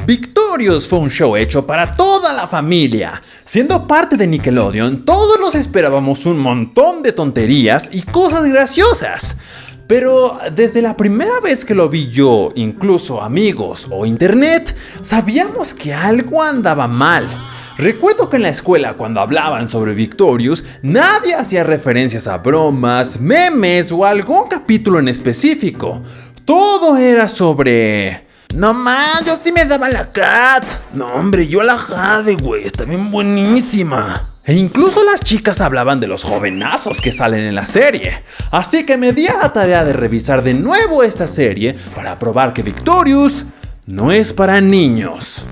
Victorious fue un show hecho para toda la familia. Siendo parte de Nickelodeon, todos nos esperábamos un montón de tonterías y cosas graciosas. Pero desde la primera vez que lo vi yo, incluso amigos o internet, sabíamos que algo andaba mal. Recuerdo que en la escuela, cuando hablaban sobre Victorious, nadie hacía referencias a bromas, memes o algún capítulo en específico. Todo era sobre... No más, yo sí me daba la Kat. No hombre, yo la Jade, güey, está bien buenísima. E incluso las chicas hablaban de los jovenazos que salen en la serie. Así que me di a la tarea de revisar de nuevo esta serie para probar que Victorious no es para niños.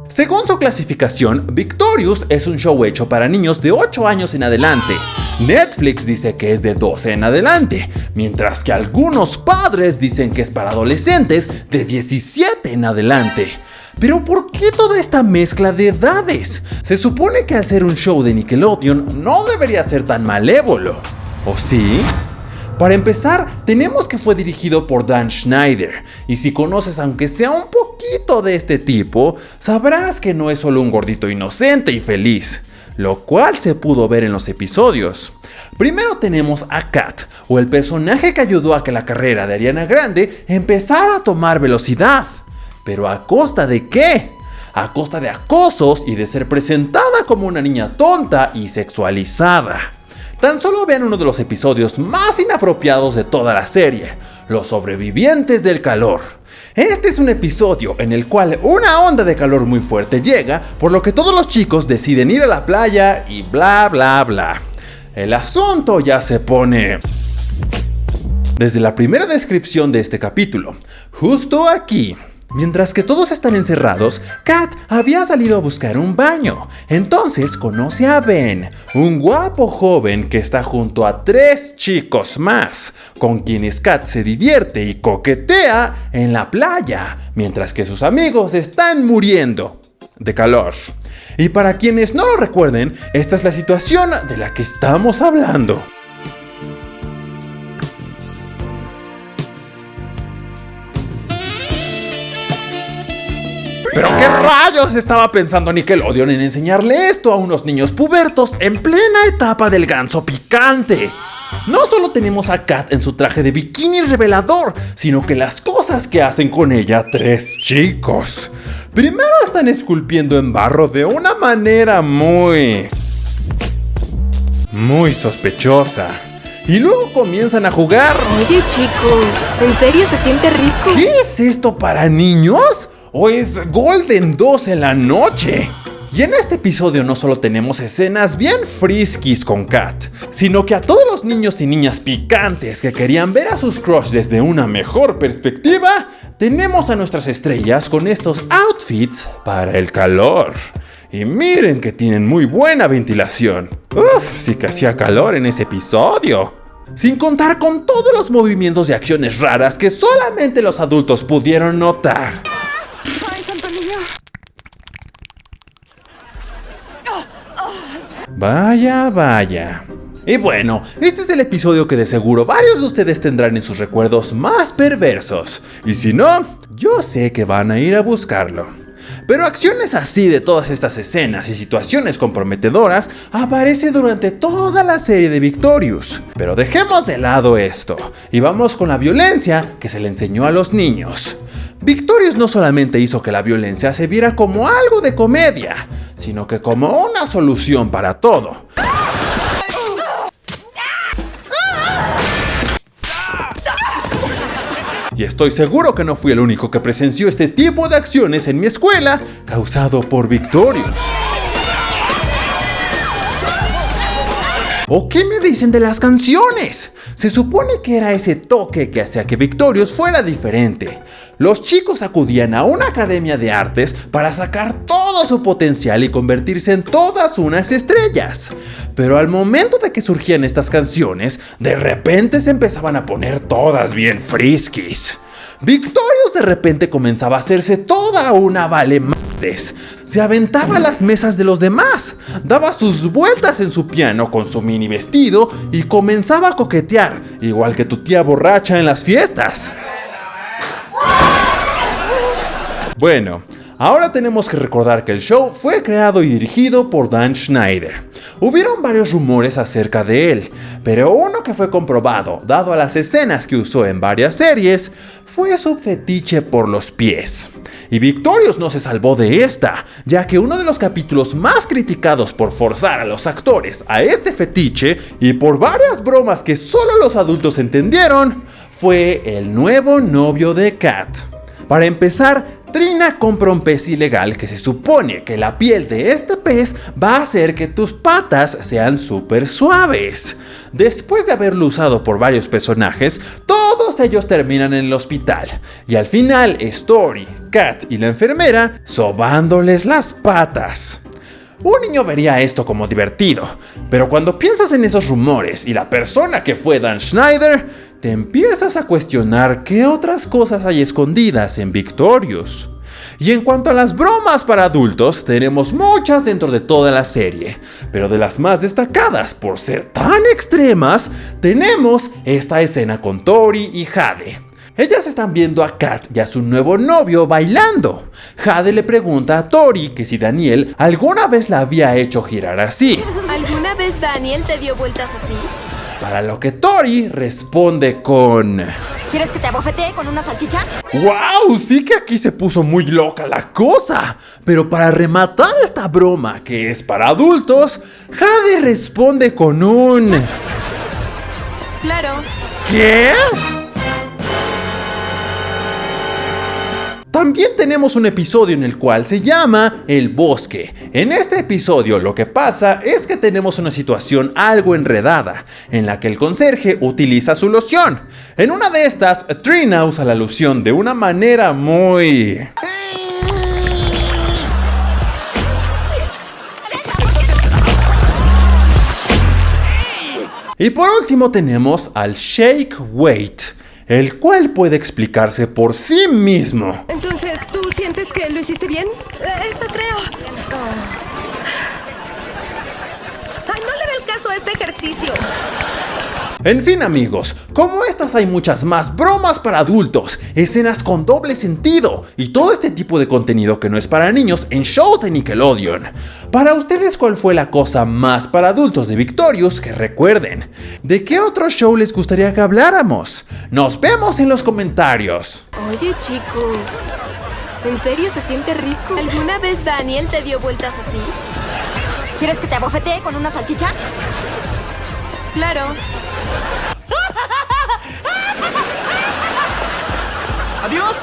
Según su clasificación, Victorious es un show hecho para niños de 8 años en adelante. Netflix dice que es de 12 en adelante, mientras que algunos padres dicen que es para adolescentes de 17 en adelante. Pero ¿por qué toda esta mezcla de edades? Se supone que al ser un show de Nickelodeon no debería ser tan malévolo, ¿o sí? Para empezar, tenemos que fue dirigido por Dan Schneider, y si conoces aunque sea un poquito de este tipo, sabrás que no es solo un gordito inocente y feliz, lo cual se pudo ver en los episodios. Primero tenemos a Kat, o el personaje que ayudó a que la carrera de Ariana Grande empezara a tomar velocidad. ¿Pero a costa de qué? A costa de acosos y de ser presentada como una niña tonta y sexualizada. Tan solo vean uno de los episodios más inapropiados de toda la serie, Los sobrevivientes del calor. Este es un episodio en el cual una onda de calor muy fuerte llega, por lo que todos los chicos deciden ir a la playa y bla bla bla. El asunto ya se pone... Desde la primera descripción de este capítulo, justo aquí... Mientras que todos están encerrados, Kat había salido a buscar un baño. Entonces conoce a Ben, un guapo joven que está junto a 3 chicos más, con quienes Kat se divierte y coquetea en la playa, mientras que sus amigos están muriendo de calor. Y para quienes no lo recuerden, esta es la situación de la que estamos hablando. ¿Pero qué rayos estaba pensando Nickelodeon en enseñarle esto a unos niños pubertos en plena etapa del ganso picante? No solo tenemos a Kat en su traje de bikini revelador, sino que las cosas que hacen con ella 3 chicos. Primero están esculpiendo en barro de una manera muy sospechosa. Y luego comienzan a jugar. Oye chico, ¿en serio se siente rico? ¿Qué es esto para niños? ¿O es Golden 2 en la noche? Y en este episodio no solo tenemos escenas bien friskies con Kat, sino que a todos los niños y niñas picantes que querían ver a sus crush desde una mejor perspectiva, tenemos a nuestras estrellas con estos outfits para el calor. Y miren que tienen muy buena ventilación. Uf, sí que hacía calor en ese episodio. Sin contar con todos los movimientos y acciones raras que solamente los adultos pudieron notar. Vaya. Y bueno, este es el episodio que de seguro varios de ustedes tendrán en sus recuerdos más perversos. Y si no, yo sé que van a ir a buscarlo. Pero acciones así de todas estas escenas y situaciones comprometedoras aparecen durante toda la serie de Victorious. Pero dejemos de lado esto y vamos con la violencia que se le enseñó a los niños. Victorious no solamente hizo que la violencia se viera como algo de comedia, sino que como una solución para todo. Y estoy seguro que no fui el único que presenció este tipo de acciones en mi escuela, causado por Victorious. ¿O qué me dicen de las canciones? Se supone que era ese toque que hacía que Victorious fuera diferente. Los chicos acudían a una academia de artes para sacar todo su potencial y convertirse en todas unas estrellas. Pero al momento de que surgían estas canciones, de repente se empezaban a poner todas bien friskies. Victorious de repente comenzaba a hacerse toda una valemadres. Se aventaba a las mesas de los demás, daba sus vueltas en su piano con su mini vestido y comenzaba a coquetear, igual que tu tía borracha en las fiestas. Bueno, ahora tenemos que recordar que el show fue creado y dirigido por Dan Schneider. Hubieron varios rumores acerca de él, pero uno que fue comprobado, dado a las escenas que usó en varias series, fue su fetiche por los pies. Y Victorious no se salvó de esta, ya que uno de los capítulos más criticados por forzar a los actores a este fetiche y por varias bromas que solo los adultos entendieron, fue el nuevo novio de Kat. Para empezar, Trina compra un pez ilegal que se supone que la piel de este pez va a hacer que tus patas sean súper suaves. Después de haberlo usado por varios personajes, todos ellos terminan en el hospital. Y al final, Story, Kat y la enfermera sobándoles las patas. Un niño vería esto como divertido, pero cuando piensas en esos rumores y la persona que fue Dan Schneider, te empiezas a cuestionar qué otras cosas hay escondidas en Victorious. Y en cuanto a las bromas para adultos, tenemos muchas dentro de toda la serie, pero de las más destacadas por ser tan extremas, tenemos esta escena con Tori y Jade. Ellas están viendo a Kat y a su nuevo novio bailando. Jade le pregunta a Tori que si Daniel alguna vez la había hecho girar así. ¿Alguna vez Daniel te dio vueltas así? Para lo que Tori responde con... ¿Quieres que te abofetee con una salchicha? ¡Wow! Sí que aquí se puso muy loca la cosa. Pero para rematar esta broma que es para adultos, Jade responde con un... Claro. ¿Qué? También tenemos un episodio en el cual se llama El Bosque. En este episodio lo que pasa es que tenemos una situación algo enredada, en la que el conserje utiliza su loción. En una de estas, Trina usa la loción de una manera muy... Y por último tenemos al Shake Weight, el cual puede explicarse por sí mismo. Entonces, ¿tú sientes que lo hiciste bien? Eso creo. Ay, no le veo el caso a este ejercicio. En fin, amigos, como estas hay muchas más bromas para adultos, escenas con doble sentido y todo este tipo de contenido que no es para niños en shows de Nickelodeon. Para ustedes, ¿cuál fue la cosa más para adultos de Victorious que recuerden? ¿De qué otro show les gustaría que habláramos? Nos vemos en los comentarios. Oye, chico, ¿en serio se siente rico? ¿Alguna vez Daniel te dio vueltas así? ¿Quieres que te abofetee con una salchicha? Claro. ¡Adiós!